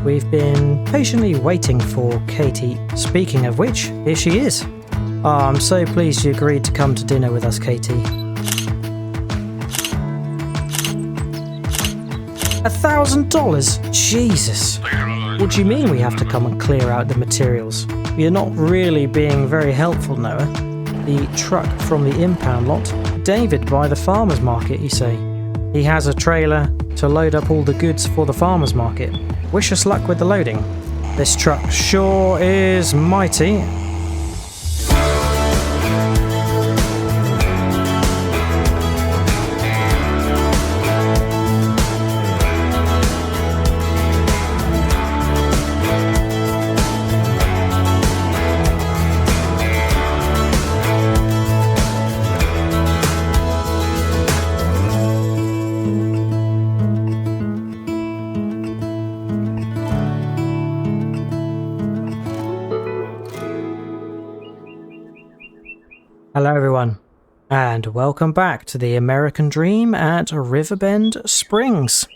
We've been patiently waiting for Katie. Speaking of which, here she is. Oh, I'm so pleased you agreed to come to dinner with us, Katie. $1,000? Jesus. What do you mean we have to come and clear out the materials? You're not really being very helpful, Noah. The truck from the impound lot. David by the farmer's market, you say? He has a trailer to load up all the goods for the farmer's market. Wish us luck with the loading. This truck sure is mighty. Hello everyone, and welcome back to the American Dream at Riverbend Springs.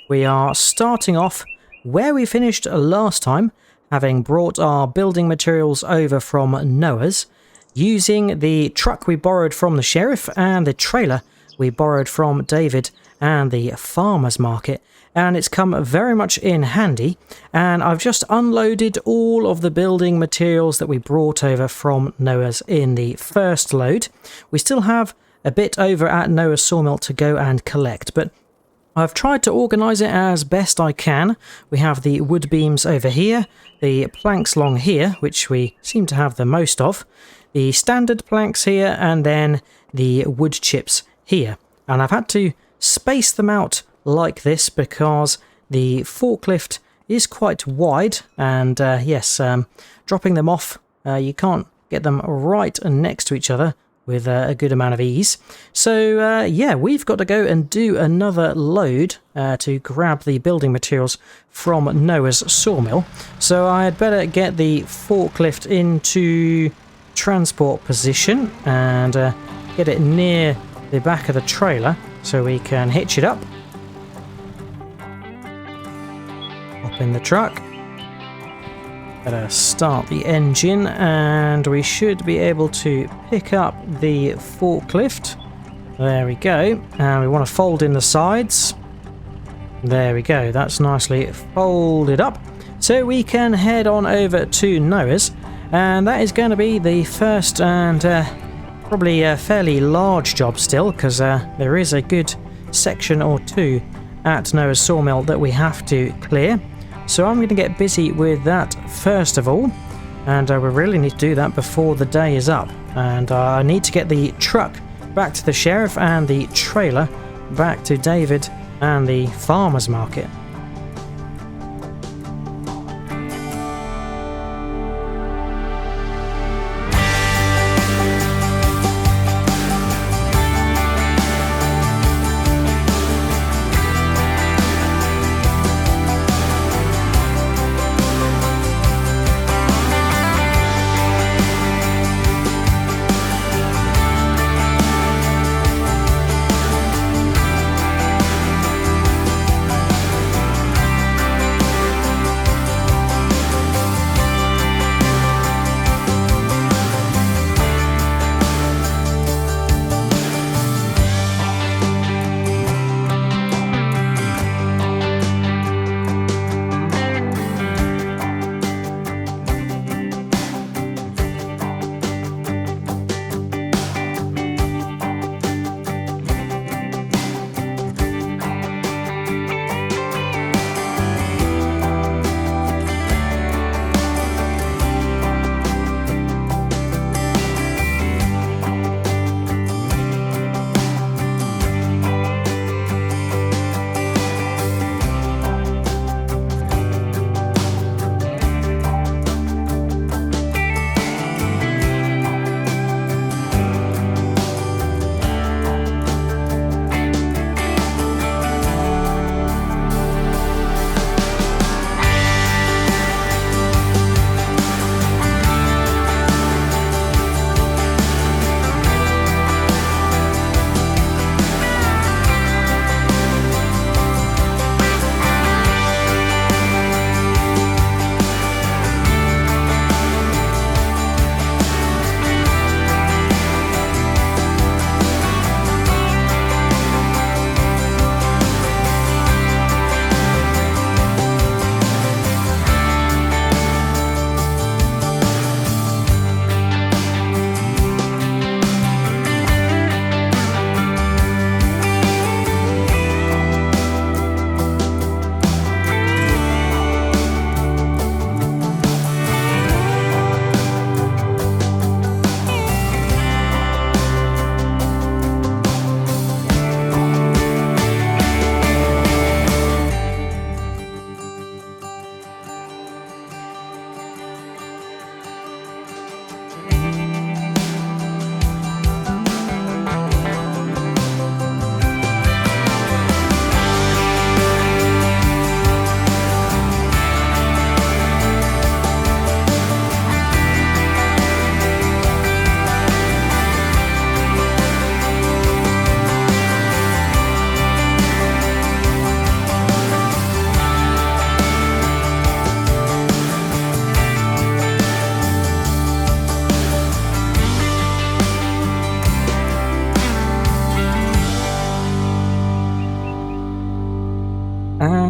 We are starting off where we finished last time, having brought our building materials over from Noah's, using the truck we borrowed from the sheriff and the trailer we borrowed from David and the farmer's market, and it's come very much in handy. And I've just unloaded all of the building materials that we brought over from Noah's in the first load. We still have a bit over at Noah's sawmill to go and collect, but I've tried to organise it as best I can. We have the wood beams over here, the planks along here, which we seem to have the most of, the standard planks here, and then the wood chips here. And I've had to space them out like this because the forklift is quite wide, and dropping them off, you can't get them right next to each other with a good amount of ease. So we've got to go and do another load to grab the building materials from Noah's sawmill. So I had better get the forklift into transport position and get it near the back of the trailer so we can hitch it up. Hop in the truck. Better start the engine and we should be able to pick up the forklift. There we go. And we want to fold in the sides. There we go. That's nicely folded up. So we can head on over to Noah's, and that is going to be the first and probably a fairly large job still, because there is a good section or two at Noah's sawmill that we have to clear. So I'm going to get busy with that first of all, and we really need to do that before the day is up. And I need to get the truck back to the sheriff and the trailer back to David and the farmer's market.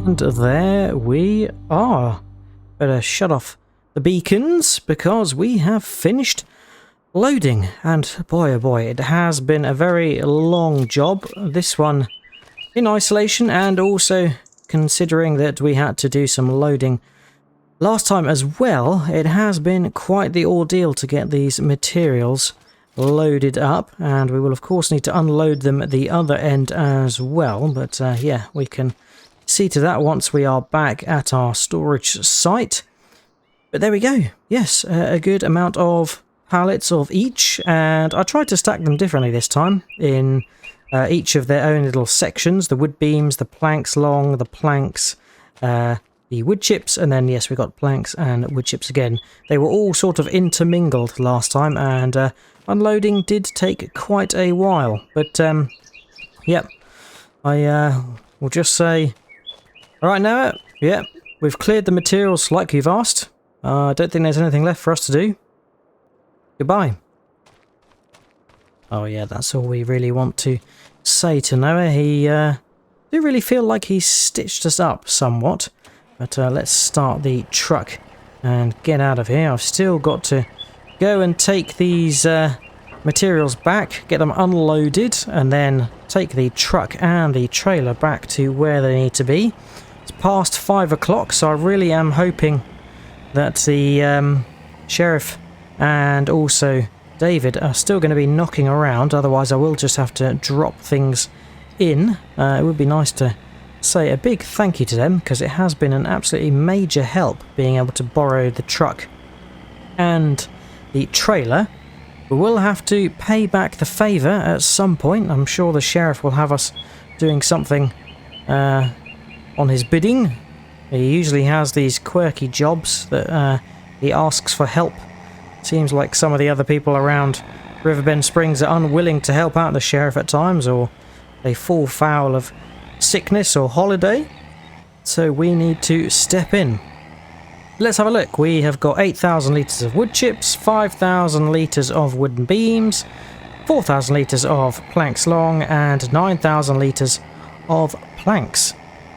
And there we are. Better shut off the beacons because we have finished loading. And boy oh boy, it has been a very long job. This one in isolation, and also considering that we had to do some loading last time as well. It has been quite the ordeal to get these materials loaded up, and we will of course need to unload them at the other end as well. But yeah, we can see to that once we are back at our storage site. But there we go. Yes, a good amount of pallets of each, and I tried to stack them differently this time in each of their own little sections: the wood beams, the planks long, the planks, the wood chips, and then yes, we got planks and wood chips again. They were all sort of intermingled last time, and unloading did take quite a while. But yep, I will just say, all right, Noah, yeah, we've cleared the materials like you've asked. I don't think there's anything left for us to do. Goodbye. Oh yeah, that's all we really want to say to Noah. He do really feel like he's stitched us up somewhat. But let's start the truck and get out of here. I've still got to go and take these materials back, get them unloaded, and then take the truck and the trailer back to where they need to be. It's past 5 o'clock, so I really am hoping that the sheriff and also David are still going to be knocking around. Otherwise I will just have to drop things in. It would be nice to say a big thank you to them, because it has been an absolutely major help being able to borrow the truck and the trailer. We will have to pay back the favour at some point. I'm sure the sheriff will have us doing something on his bidding. He usually has these quirky jobs that he asks for help. Seems like some of the other people around Riverbend Springs are unwilling to help out the sheriff at times, or they fall foul of sickness or holiday. So we need to step in. Let's have a look. We have got 8,000 litres of wood chips, 5,000 litres of wooden beams, 4,000 litres of planks long, and 9,000 litres of planks.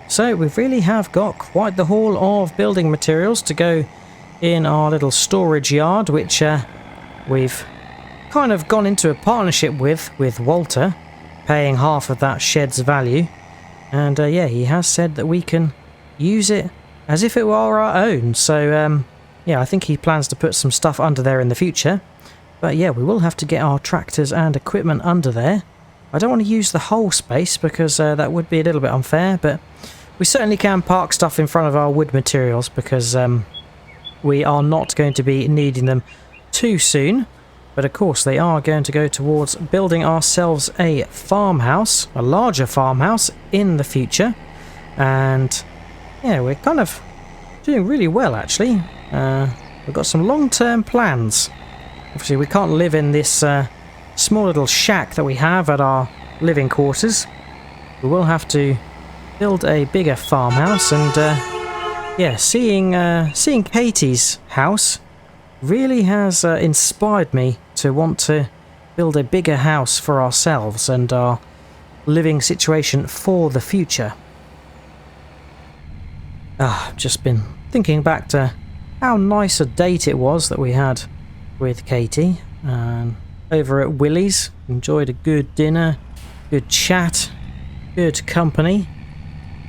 So we really have got quite the haul of building materials to go in our little storage yard, which we've kind of gone into a partnership with Walter, paying half of that shed's value. And yeah, he has said that we can use it as if it were our own. So yeah, I think he plans to put some stuff under there in the future. But yeah, we will have to get our tractors and equipment under there. I don't want to use the whole space because that would be a little bit unfair, but we certainly can park stuff in front of our wood materials, because we are not going to be needing them too soon. But of course they are going to go towards building ourselves a farmhouse, a larger farmhouse in the future. And yeah, we're kind of doing really well actually. We've got some long-term plans. Obviously we can't live in this small little shack that we have at our living quarters. We will have to build a bigger farmhouse, and yeah, seeing Katie's house really has inspired me to want to build a bigger house for ourselves and our living situation for the future. I've just been thinking back to how nice a date it was that we had with Katie over at Willie's. Enjoyed a good dinner, good chat, good company.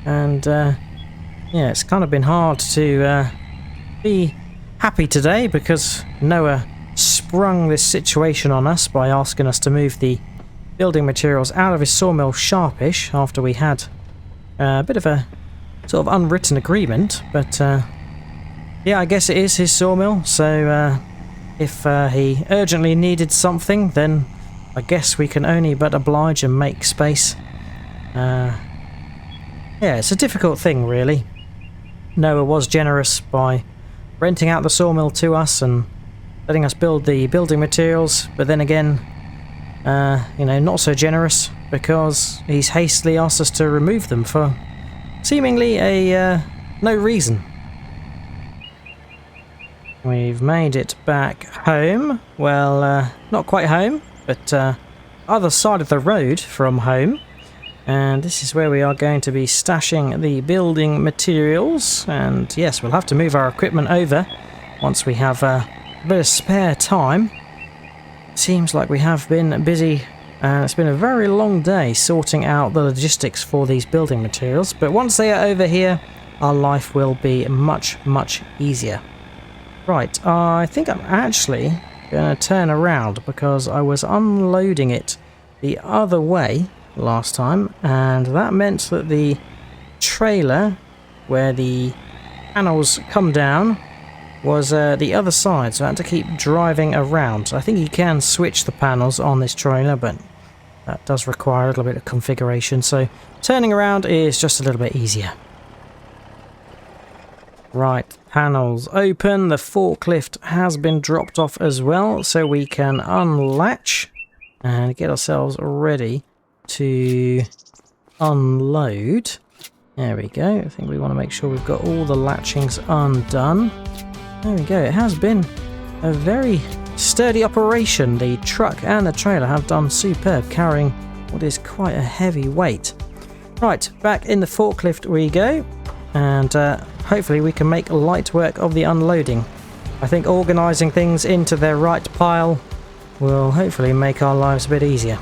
And yeah, it's kind of been hard to be happy today, because Noah sprung this situation on us by asking us to move the building materials out of his sawmill sharpish after we had a bit of a sort of unwritten agreement. But yeah, I guess it is his sawmill, so if he urgently needed something, then I guess we can only but oblige and make space. Yeah, it's a difficult thing really. Noah was generous by renting out the sawmill to us and letting us build the building materials, but then again, you know, not so generous, because he's hastily asked us to remove them for seemingly a no reason. We've made it back home. Well, not quite home, but other side of the road from home. And this is where we are going to be stashing the building materials. And yes, we'll have to move our equipment over once we have a bit of spare time. Seems like we have been busy, and it's been a very long day sorting out the logistics for these building materials. But once they are over here, our life will be much, much easier. Right, I think I'm actually going to turn around because I was unloading it the other way last time, and that meant that the trailer where the panels come down was the other side, so I had to keep driving around. I think you can switch the panels on this trailer, but that does require a little bit of configuration, so turning around is just a little bit easier. Right, panels open. The forklift has been dropped off as well, so we can unlatch and get ourselves ready to unload. There we go. I think we want to make sure we've got all the latchings undone. There we go. It has been a very sturdy operation. The truck and the trailer have done superb, carrying what is quite a heavy weight. Right, back in the forklift we go, and hopefully we can make light work of the unloading. I think organising things into their right pile will hopefully make our lives a bit easier.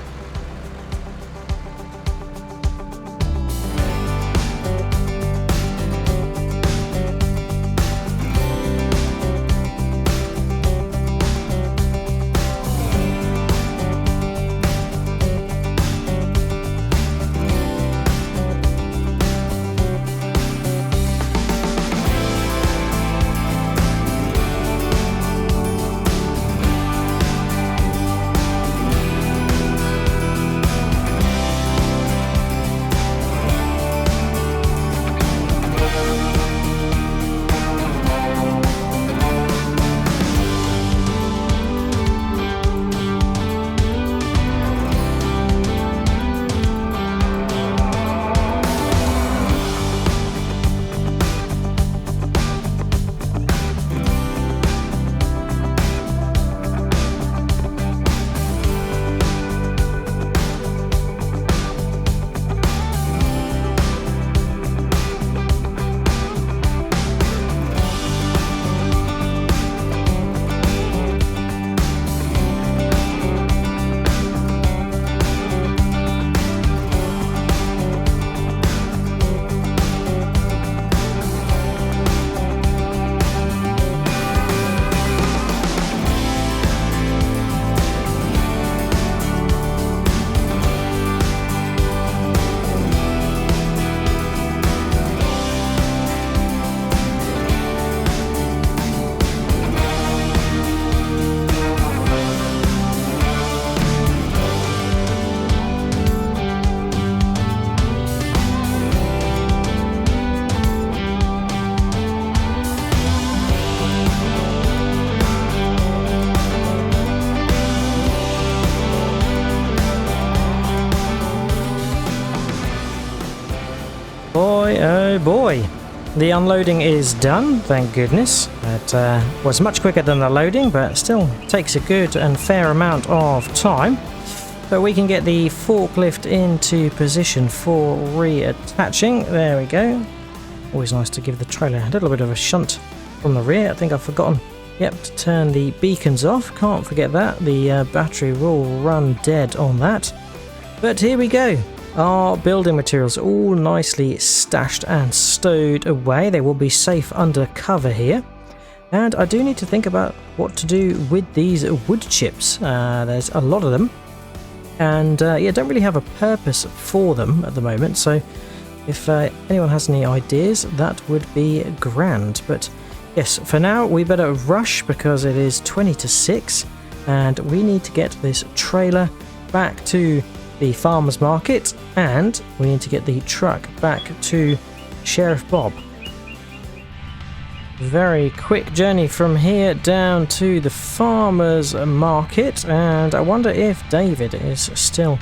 Boy, oh boy. The unloading is done, thank goodness. It was much quicker than the loading, but still takes a good and fair amount of time. But we can get the forklift into position for reattaching. There we go. Always nice to give the trailer a little bit of a shunt from the rear. I think I've forgotten, yep, to turn the beacons off. Can't forget that. The battery will run dead on that. But here we go. Our building materials all nicely stashed and stowed away. They will be safe under cover here. And I do need to think about what to do with these wood chips. There's a lot of them. And yeah, don't really have a purpose for them at the moment. So if anyone has any ideas, that would be grand. But yes, for now we better rush because it is 20 to 6 and we need to get this trailer back to the farmer's market, and we need to get the truck back to Sheriff Bob. Very quick journey from here down to the farmer's market, and I wonder if David is still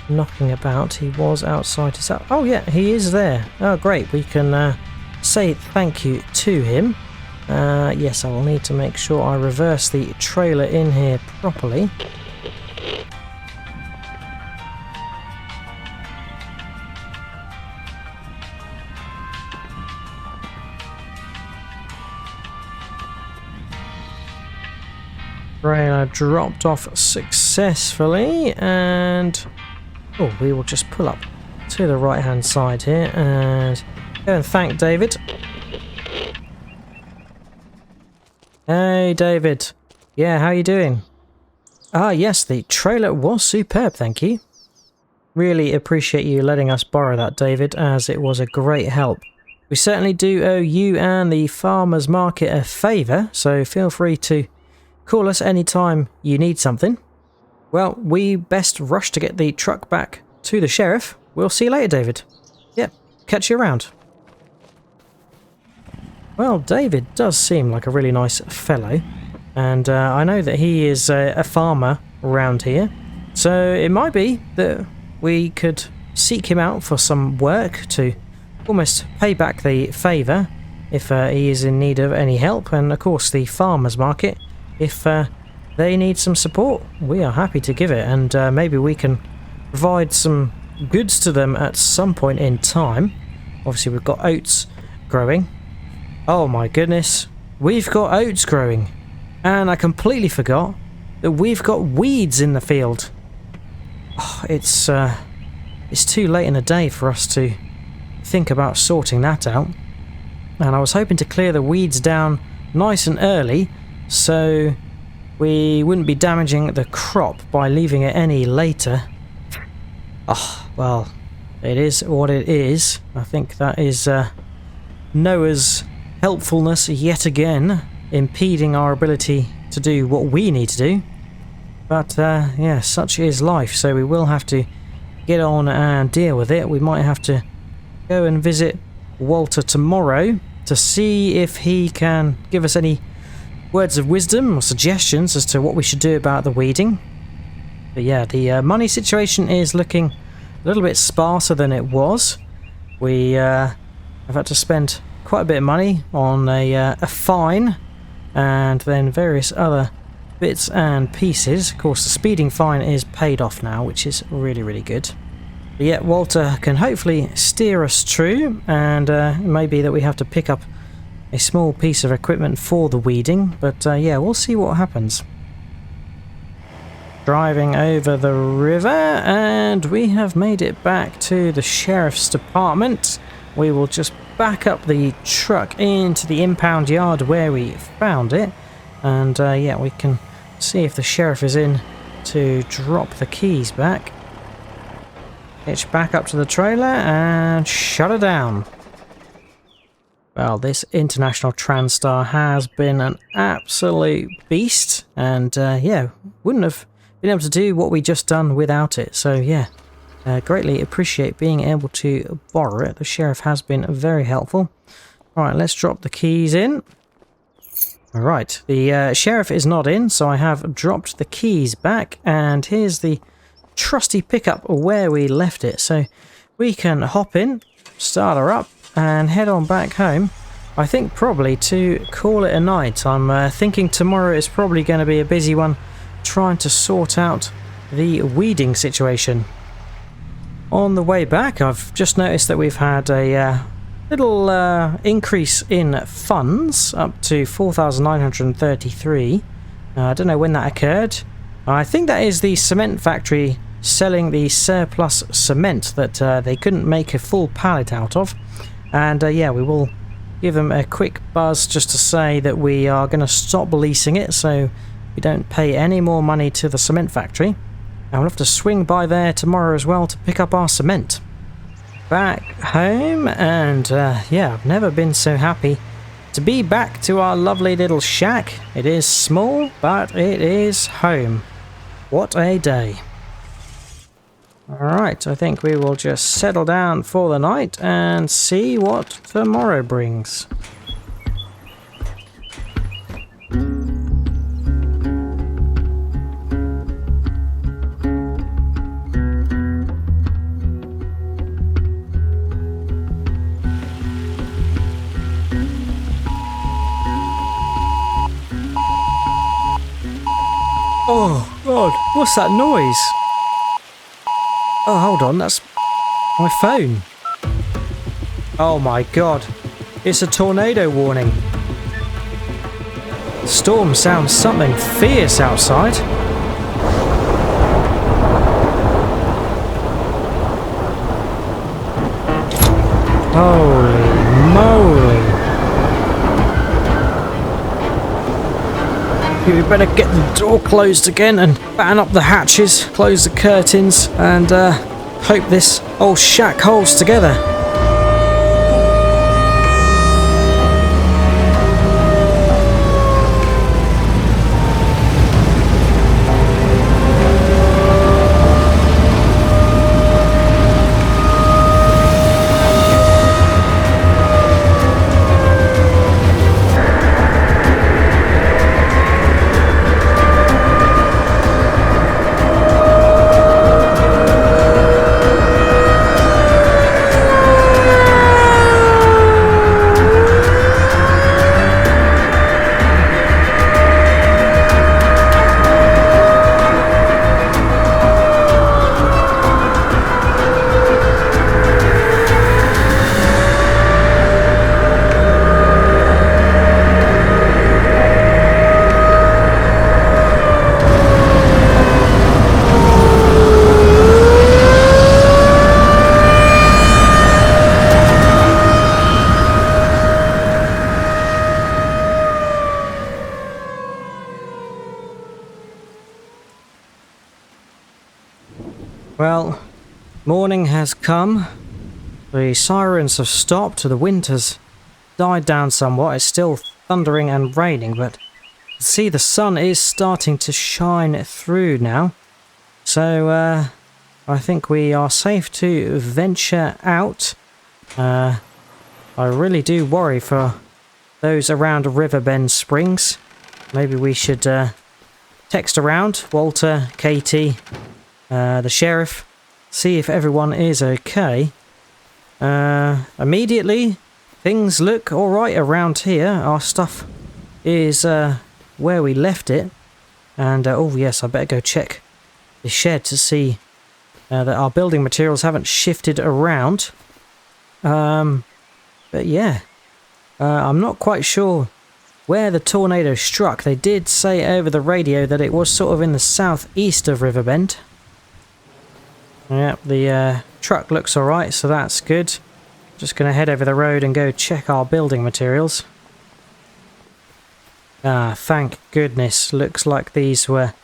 knocking about. He was outside his house. Oh yeah, he is there. Oh great, we can say thank you to him. Yes, I will need to make sure I reverse the trailer in here properly. Trailer dropped off successfully, and oh, we will just pull up to the right hand side here and go and thank David. Hey David, yeah, how you doing? Ah yes, the trailer was superb, thank you. Really appreciate you letting us borrow that, David, as it was a great help. We certainly do owe you and the farmers market a favour, so feel free to call us anytime you need something. Well, we best rush to get the truck back to the sheriff. We'll see you later, David. Yep, catch you around. Well, David does seem like a really nice fellow, and I know that he is a farmer around here, so it might be that we could seek him out for some work to almost pay back the favour if he is in need of any help, and of course the farmers market. If they need some support, we are happy to give it, and maybe we can provide some goods to them at some point in time. Obviously we've got oats growing. Oh my goodness, we've got oats growing, and I completely forgot that we've got weeds in the field. Oh, it's too late in the day for us to think about sorting that out, and I was hoping to clear the weeds down nice and early so we wouldn't be damaging the crop by leaving it any later. Oh, well, it is what it is. I think that is Noah's helpfulness yet again, impeding our ability to do what we need to do. But yeah, such is life, so we will have to get on and deal with it. We might have to go and visit Walter tomorrow to see if he can give us any words of wisdom or suggestions as to what we should do about the weeding. But yeah, the money situation is looking a little bit sparser than it was. We have had to spend quite a bit of money on a fine and then various other bits and pieces. Of course, the speeding fine is paid off now, which is really, really good. But yeah, Walter can hopefully steer us true, and it may be that we have to pick up a small piece of equipment for the weeding, but yeah, we'll see what happens. Driving over the river, and we have made it back to the sheriff's department. We will just back up the truck into the impound yard where we found it, and yeah, we can see if the sheriff is in to drop the keys back. Hitch back up to the trailer and shut her down. Well, this International Transstar has been an absolute beast, and yeah, wouldn't have been able to do what we just done without it. So yeah, greatly appreciate being able to borrow it. The sheriff has been very helpful. Alright, let's drop the keys in. Alright, the sheriff is not in, so I have dropped the keys back, and here's the trusty pickup where we left it. So we can hop in, start her up, and head on back home. I think probably to call it a night. I'm thinking tomorrow is probably going to be a busy one, trying to sort out the weeding situation. On the way back, I've just noticed that we've had a little increase in funds, up to 4,933. I don't know when that occurred. I think that is the cement factory selling the surplus cement that they couldn't make a full pallet out of. And yeah, we will give them a quick buzz just to say that we are going to stop leasing it, so we don't pay any more money to the cement factory. And we'll have to swing by there tomorrow as well to pick up our cement. Back home, and yeah, I've never been so happy to be back to our lovely little shack. It is small, but it is home. What a day. Alright, I think we will just settle down for the night and see what tomorrow brings. Oh God, what's that noise? Oh, hold on, that's my phone. Oh my God, it's a tornado warning. storm sounds something fierce outside. Holy moly. We better get the door closed again and batten up the hatches, close the curtains, and hope this old shack holds together. Well, morning has come. The sirens have stopped. The wind has died down somewhat. It's still thundering and raining, but see, the sun is starting to shine through now. So I think we are safe to venture out. I really do worry for those around Riverbend Springs. Maybe we should text around Walter, Katie, the sheriff, see if everyone is okay. Immediately, things look alright around here. Our stuff is where we left it. And, oh yes, I better go check the shed to see that our building materials haven't shifted around. But yeah, I'm not quite sure where the tornado struck. They did say over the radio that it was sort of in the southeast of Riverbend. Yep, the truck looks alright, so that's good. Just going to head over the road and go check our building materials. Ah, thank goodness. Looks like these were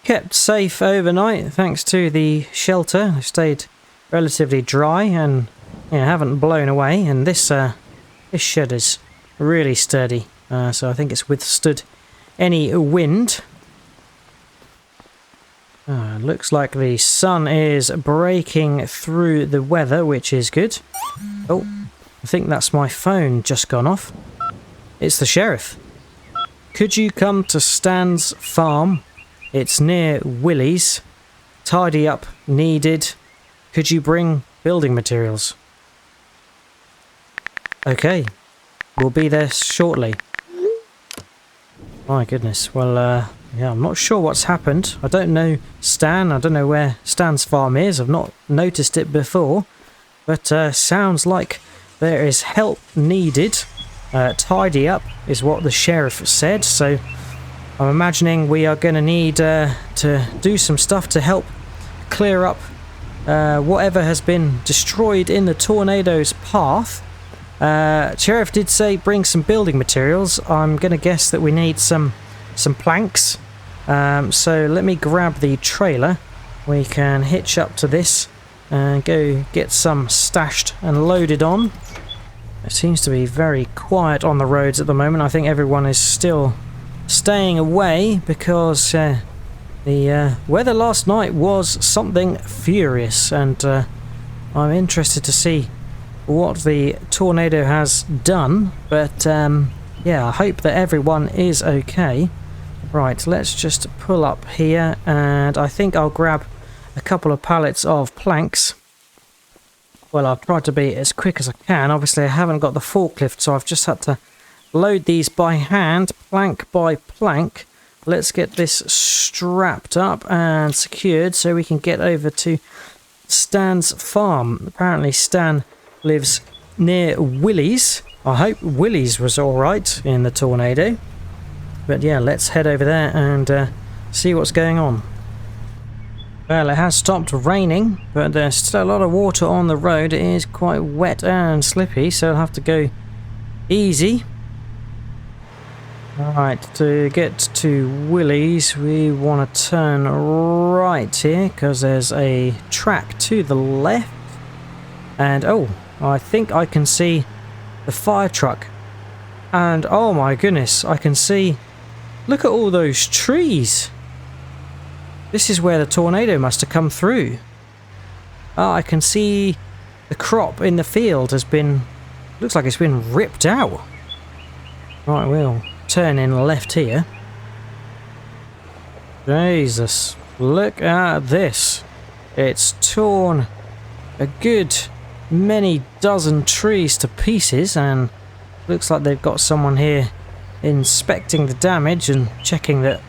kept safe overnight thanks to the shelter. They stayed relatively dry and haven't blown away. And this shed is really sturdy, so I think it's withstood any wind. Looks like the sun is breaking through the weather, which is good. Oh, I think that's my phone just gone off. It's the sheriff. Could you come to Stan's farm? It's near Willie's. Tidy up needed. Could you bring building materials? Okay, we'll be there shortly. My goodness, well, yeah, I'm not sure what's happened. I don't know Stan. I don't know where Stan's farm is. I've not noticed it before. But sounds like there is help needed. Tidy up is what the sheriff said. So I'm imagining we are going to need to do some stuff to help clear up whatever has been destroyed in the tornado's path. Sheriff did say bring some building materials. I'm going to guess that we need some planks. So let me grab the trailer. We can hitch up to this and go get some stashed and loaded on. It seems to be very quiet on the roads at the moment. I think everyone is still staying away because the weather last night was something furious, and I'm interested to see what the tornado has done. But yeah, I hope that everyone is okay. Right, let's just pull up here, and I think I'll grab a couple of pallets of planks. Well, I've tried to be as quick as I can. Obviously, I haven't got the forklift, so I've just had to load these by hand, plank by plank. Let's get this strapped up and secured so we can get over to Stan's farm. Apparently, Stan lives near Willie's. I hope Willie's was alright in the tornado. But yeah, let's head over there and see what's going on. Well, it has stopped raining, but there's still a lot of water on the road. It is quite wet and slippy, so I'll have to go easy. Alright, to get to Willie's, we want to turn right here, because there's a track to the left. And, oh, I think I can see the fire truck. And, oh my goodness, I can see... Look at all those trees! This is where the tornado must have come through. Ah, I can see the crop in the field has been... Looks like it's been ripped out. Right, we'll turn in left here. Jesus, look at this. It's torn a good many dozen trees to pieces, and looks like they've got someone here inspecting the damage and checking that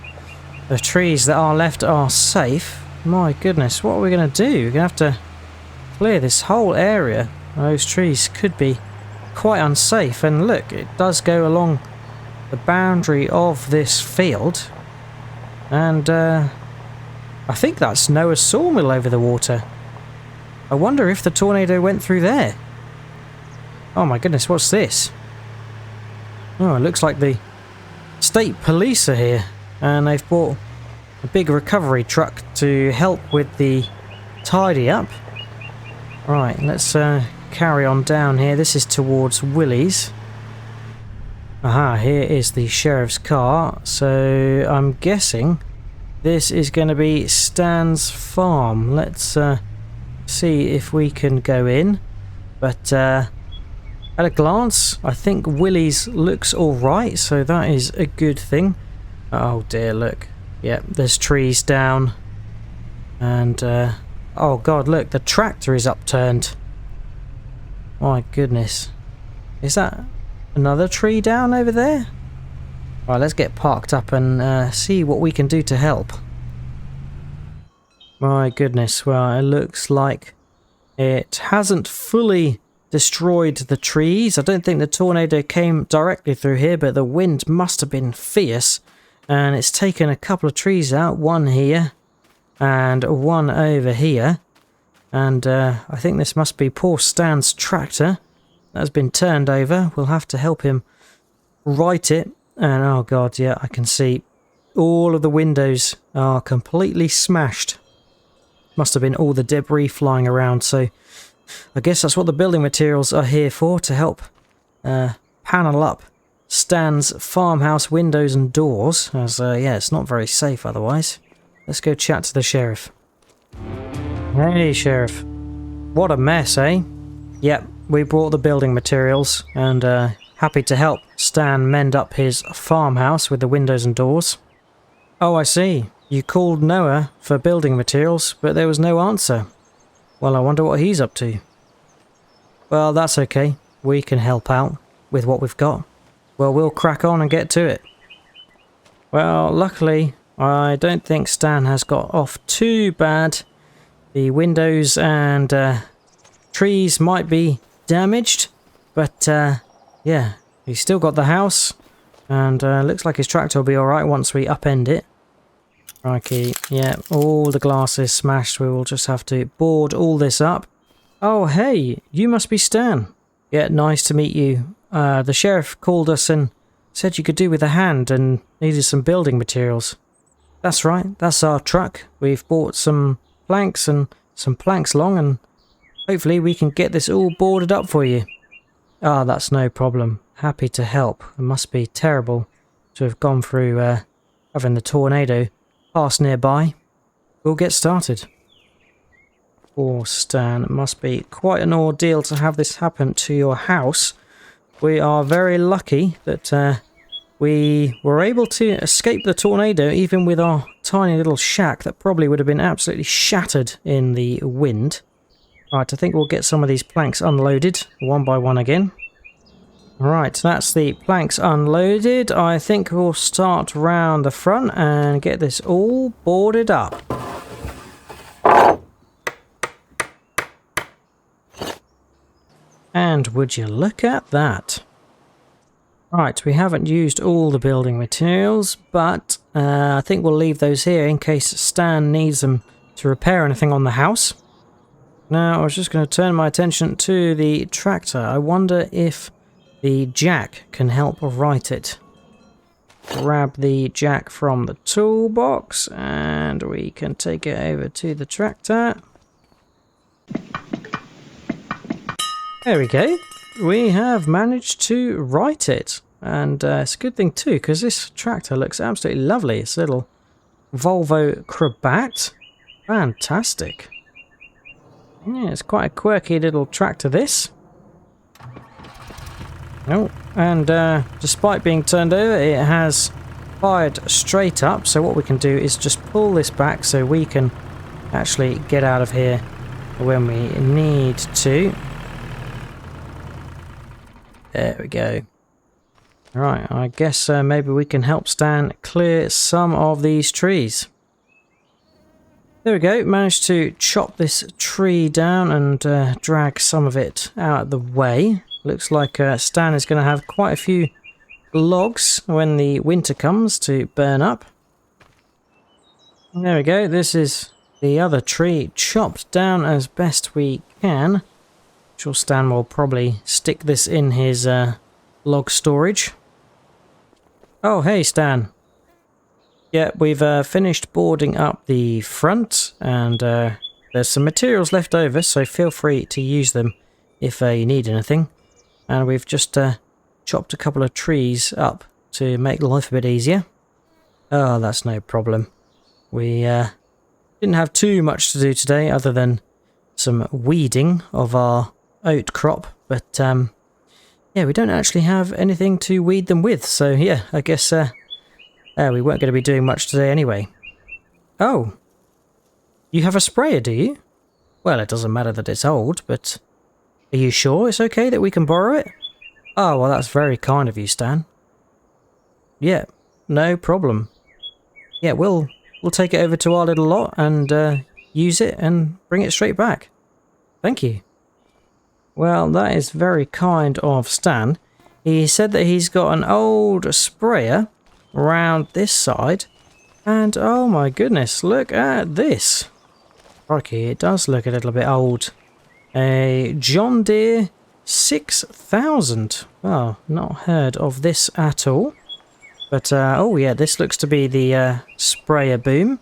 the trees that are left are safe. My goodness, what are we going to do? We're going to have to clear this whole area. Those trees could be quite unsafe, and look, it does go along the boundary of this field, and I think that's Noah's sawmill over the water. I wonder if the tornado went through there. Oh my goodness, what's this? Oh, it looks like the state police are here, and they've brought a big recovery truck to help with the tidy up. Right, let's carry on down here. This is towards Willie's. Aha, here is the sheriff's car, so I'm guessing this is going to be Stan's farm. Let's see if we can go in, but at a glance I think Willie's looks alright, so that is a good thing. Oh dear, look. Yep, there's trees down, and oh god, look, the tractor is upturned. My goodness. Is that another tree down over there? Right, let's get parked up and see what we can do to help. My goodness, well, it looks like it hasn't fully destroyed the trees. I don't think the tornado came directly through here, but the wind must have been fierce, and it's taken a couple of trees out, one here and one over here. And I think this must be poor Stan's tractor that's been turned over. We'll have to help him right it. And oh god, yeah, I can see all of the windows are completely smashed. Must have been all the debris flying around, so I guess that's what the building materials are here for, to help panel up Stan's farmhouse windows and doors, as yeah, it's not very safe otherwise. Let's go chat to the sheriff. Hey, Sheriff. What a mess, eh? Yep, we brought the building materials, and happy to help Stan mend up his farmhouse with the windows and doors. Oh, I see. You called Noah for building materials, but there was no answer. Well, I wonder what he's up to. Well, that's okay. We can help out with what we've got. Well, we'll crack on and get to it. Well, luckily, I don't think Stan has got off too bad. The windows and trees might be damaged, but yeah, he's still got the house, and looks like his tractor will be alright once we upend it. Crikey, yeah, all the glass is smashed. We will just have to board all this up. Oh, hey, you must be Stan. Yeah, nice to meet you. The sheriff called us and said you could do with a hand and needed some building materials. That's right, that's our truck. We've bought some planks and some planks long, and hopefully we can get this all boarded up for you. Ah, that's no problem. Happy to help. It must be terrible to have gone through having the tornado pass nearby. We'll get started. Poor Stan, it must be quite an ordeal to have this happen to your house. We are very lucky that we were able to escape the tornado, even with our tiny little shack that probably would have been absolutely shattered in the wind. Right, I think we'll get some of these planks unloaded one by one again. Right, that's the planks unloaded. I think we'll start round the front and get this all boarded up. And would you look at that? Right, we haven't used all the building materials, but I think we'll leave those here in case Stan needs them to repair anything on the house. Now, I was just going to turn my attention to the tractor. I wonder if the jack can help right it. Grab the jack from the toolbox and we can take it over to the tractor. There we go. We have managed to right it. And it's a good thing too, because this tractor looks absolutely lovely. It's a little Volvo Crabat. Fantastic. Yeah, it's quite a quirky little tractor, this. Oh, and despite being turned over, it has fired straight up. So what we can do is just pull this back so we can actually get out of here when we need to. There we go. Right, I guess maybe we can help Stan clear some of these trees. There we go, managed to chop this tree down and drag some of it out of the way. Looks like Stan is going to have quite a few logs when the winter comes to burn up. There we go, this is the other tree chopped down as best we can. I'm sure Stan will probably stick this in his log storage. Oh, hey Stan. Yeah, we've finished boarding up the front, and there's some materials left over, so feel free to use them if you need anything. And we've just chopped a couple of trees up to make life a bit easier. Oh, that's no problem. We didn't have too much to do today other than some weeding of our oat crop, but yeah, we don't actually have anything to weed them with, so yeah, I guess we weren't going to be doing much today anyway. Oh, you have a sprayer, do you? Well, it doesn't matter that it's old, but are you sure it's okay that we can borrow it? Oh, well, that's very kind of you, Stan. Yeah, no problem. Yeah, we'll take it over to our little lot and use it and bring it straight back. Thank you. Well, that is very kind of Stan. He said that he's got an old sprayer around this side, and oh my goodness, look at this. Crikey, it does look a little bit old. A John Deere 6000. Well, not heard of this at all. But oh yeah, this looks to be the sprayer boom,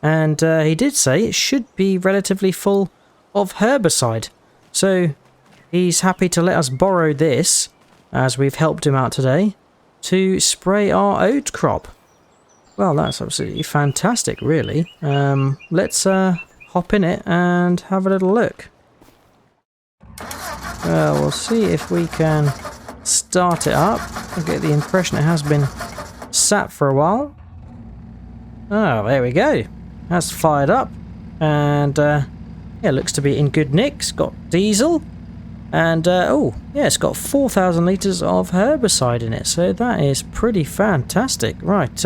and he did say it should be relatively full of herbicide, so he's happy to let us borrow this, as we've helped him out today, to spray our oat crop. Well, that's absolutely fantastic, really. Let's hop in it and have a little look. We'll see if we can start it up. I get the impression it has been sat for a while. Oh, there we go. That's fired up. And yeah, looks to be in good nick. It's got diesel. And, oh, yeah, it's got 4,000 litres of herbicide in it, so that is pretty fantastic. Right,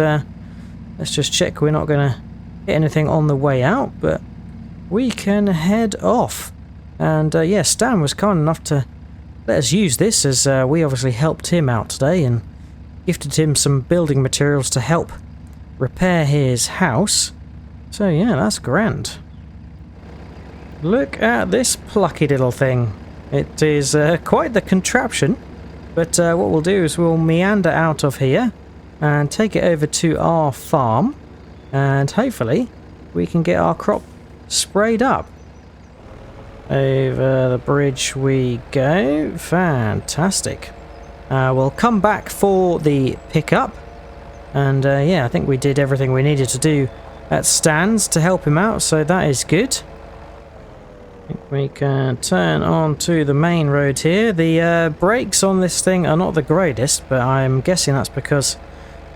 let's just check we're not going to hit anything on the way out, but we can head off. And, yeah, Stan was kind enough to let us use this, as we obviously helped him out today and gifted him some building materials to help repair his house. So, yeah, that's grand. Look at this plucky little thing. It is quite the contraption, but what we'll do is we'll meander out of here and take it over to our farm, and hopefully we can get our crop sprayed up. Over the bridge we go. Fantastic. We'll come back for the pickup, and yeah, I think we did everything we needed to do at Stan's to help him out, so that is good. I think we can turn on to the main road here. The brakes on this thing are not the greatest, but I'm guessing that's because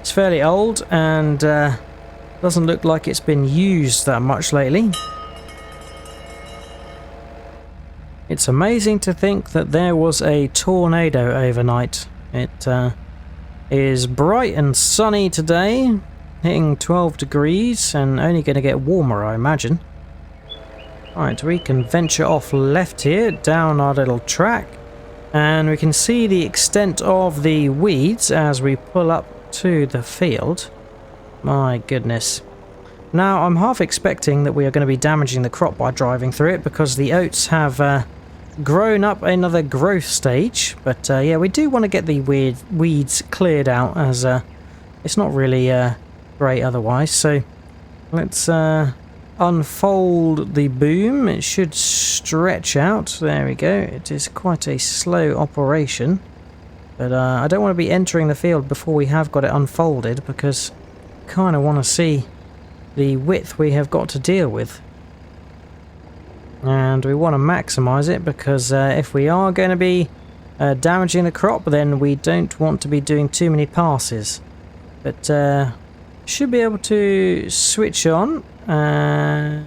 it's fairly old and doesn't look like it's been used that much lately. It's amazing to think that there was a tornado overnight. It is bright and sunny today, hitting 12 degrees and only going to get warmer, I imagine. Right, we can venture off left here, down our little track, And we can see the extent of the weeds as we pull up to the field. My goodness. Now, I'm half expecting that we are going to be damaging the crop by driving through it because the oats have grown up another growth stage. But yeah, we do want to get the weeds cleared out as it's not really great otherwise. So let's unfold the boom. It should stretch out. There we go. It is quite a slow operation. But I don't want to be entering the field before we have got it unfolded because I kind of want to see the width we have got to deal with. And we want to maximize it because if we are going to be damaging the crop, then we don't want to be doing too many passes. But should be able to switch on. And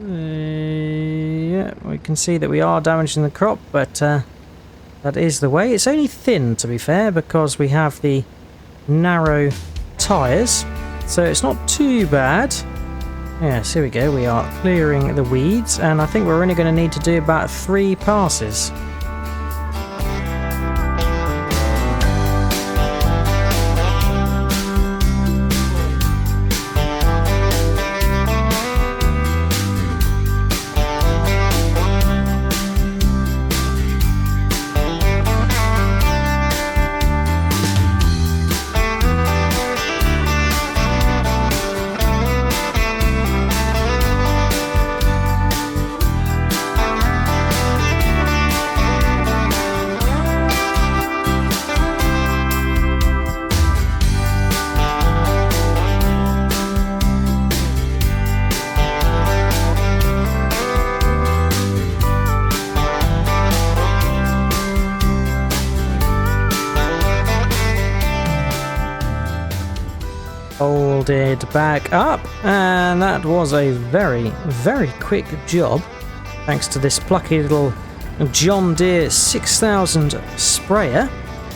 yeah, we can see that we are damaging the crop, but that is the way. It's only thin, to be fair, because we have the narrow tyres. So it's not too bad. Yes, here we go. We are clearing the weeds, and I think we're only going to need to do about 3 passes. Folded back up, and that was a very, very quick job thanks to this plucky little John Deere 6000 sprayer.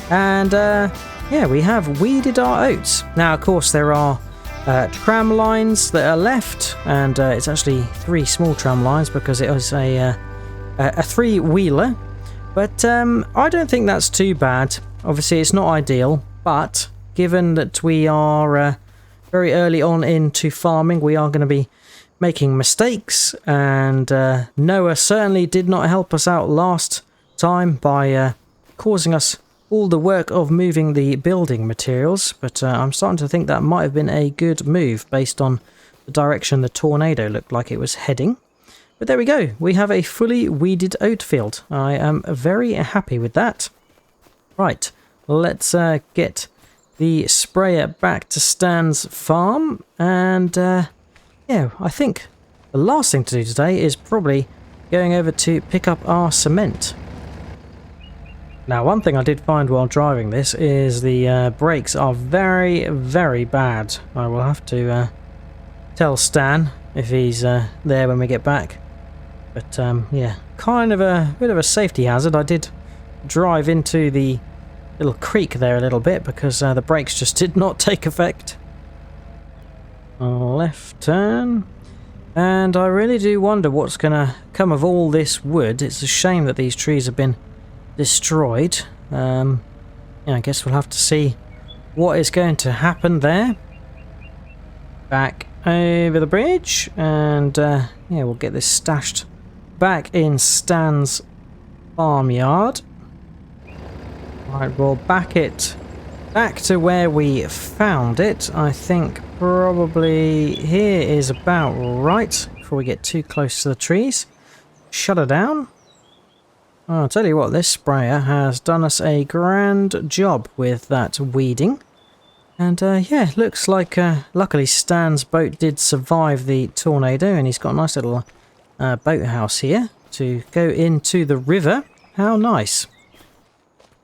And yeah, we have weeded our oats. Now of course there are tram lines that are left, and it's actually 3 small tram lines because it was a 3-wheeler, but I don't think that's too bad. Obviously it's not ideal, but given that we are very early on into farming, we are going to be making mistakes, and Noah certainly did not help us out last time by causing us all the work of moving the building materials, but I'm starting to think that might have been a good move based on the direction the tornado looked like it was heading. But there we go, we have a fully weeded oat field. I am very happy with that. Right, let's get the sprayer back to Stan's farm, and yeah, I think the last thing to do today is probably going over to pick up our cement. Now, one thing I did find while driving this is the brakes are very, very bad. I will have to tell Stan if he's there when we get back. But yeah, kind of a bit of a safety hazard. I did drive into the little creek there a little bit because the brakes just did not take effect. Left turn. And I really do wonder what's going to come of all this wood. It's a shame that these trees have been destroyed. Yeah, I guess we'll have to see what is going to happen there. Back over the bridge, and yeah, we'll get this stashed back in Stan's farmyard. Right, we'll back it back to where we found it. I think probably here is about right before we get too close to the trees. Shut her down. Oh, I'll tell you what, this sprayer has done us a grand job with that weeding. And yeah, looks like luckily Stan's boat did survive the tornado, and he's got a nice little boathouse here to go into the river. How nice.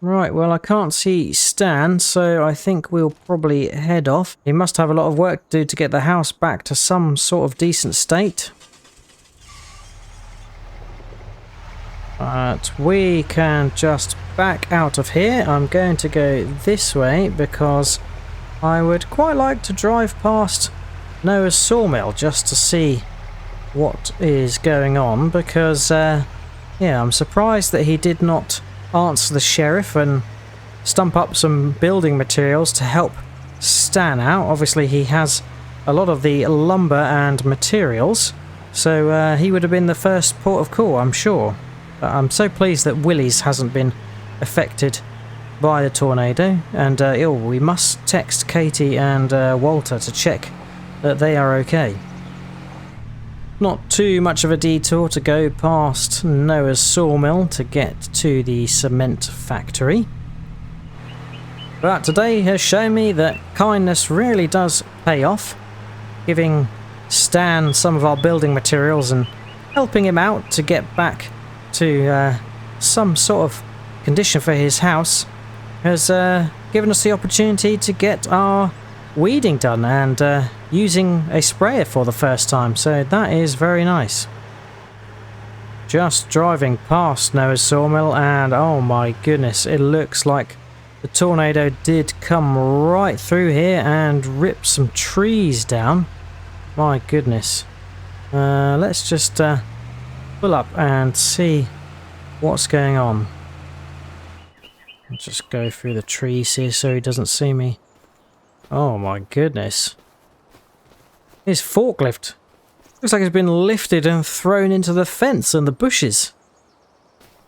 Right, well, I can't see Stan, so I think we'll probably head off. He must have a lot of work to do to get the house back to some sort of decent state. But we can just back out of here. I'm going to go this way because I would quite like to drive past Noah's sawmill just to see what is going on, because yeah, I'm surprised that he did not answer the sheriff and stump up some building materials to help Stan out. Obviously he has a lot of the lumber and materials, so he would have been the first port of call, I'm sure. But I'm so pleased that Willie's hasn't been affected by the tornado, and we must text Katie and Walter to check that they are okay. Not too much of a detour to go past Noah's sawmill to get to the cement factory. But today has shown me that kindness really does pay off. Giving Stan some of our building materials and helping him out to get back to some sort of condition for his house has given us the opportunity to get our weeding done and using a sprayer for the first time, so that is very nice. Just driving past Noah's sawmill and oh my goodness, it looks like the tornado did come right through here and rip some trees down. My goodness. Let's just pull up and see what's going on. I'll just go through the trees here so he doesn't see me. Oh my goodness. His forklift looks like it's been lifted and thrown into the fence and the bushes.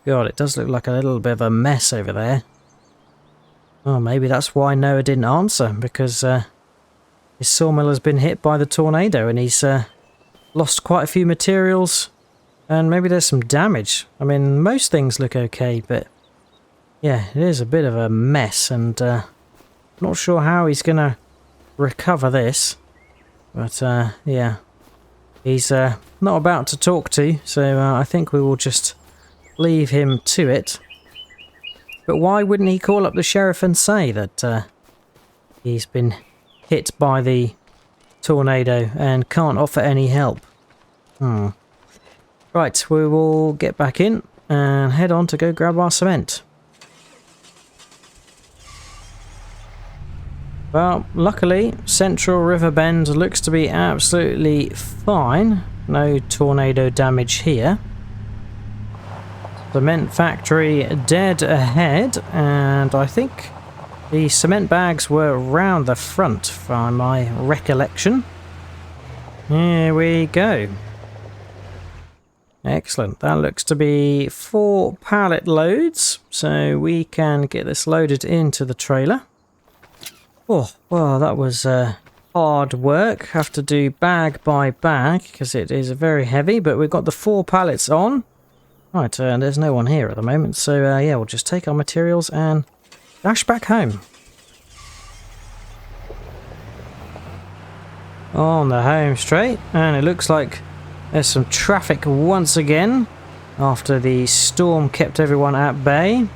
God, it does look like a little bit of a mess over there. Oh, maybe that's why Noah didn't answer, because his sawmill has been hit by the tornado and he's lost quite a few materials, and maybe there's some damage. I mean, most things look okay, but yeah, it is a bit of a mess, and not sure how he's gonna recover this. But yeah, he's not about to talk to, so I think we will just leave him to it. But why wouldn't he call up the sheriff and say that he's been hit by the tornado and can't offer any help? Right, we will get back in and head on to go grab our cement. Well, luckily, central Riverbend looks to be absolutely fine. No tornado damage here. Cement factory dead ahead, and I think the cement bags were round the front, from my recollection. Here we go. Excellent. That looks to be 4 pallet loads, so we can get this loaded into the trailer. Oh, well, that was hard work. Have to do bag by bag because it is very heavy, but we've got the 4 pallets on. Right, and there's no one here at the moment, so yeah, we'll just take our materials and dash back home. On the home straight, and it looks like there's some traffic once again after the storm kept everyone at bay.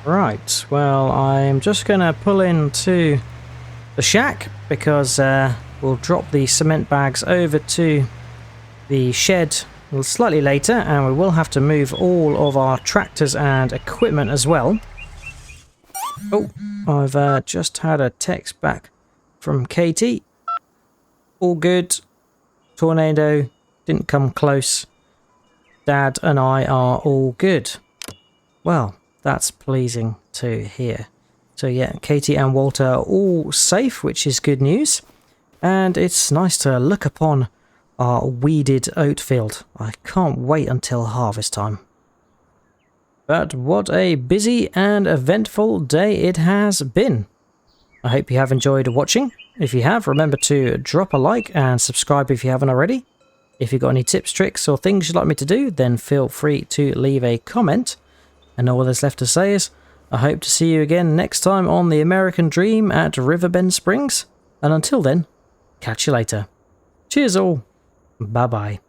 Right, well, I'm just going to pull into the shack because we'll drop the cement bags over to the shed slightly later, and we will have to move all of our tractors and equipment as well. Oh, I've just had a text back from Katie. All good. Tornado didn't come close. Dad and I are all good. Well, that's pleasing to hear. So yeah, Katie and Walter are all safe, which is good news. And it's nice to look upon our weeded oat field. I can't wait until harvest time. But what a busy and eventful day it has been. I hope you have enjoyed watching. If you have, remember to drop a like and subscribe if you haven't already. If you've got any tips, tricks or things you'd like me to do, then feel free to leave a comment. And all there's left to say is, I hope to see you again next time on the American Dream at Riverbend Springs. And until then, catch you later. Cheers all. Bye bye.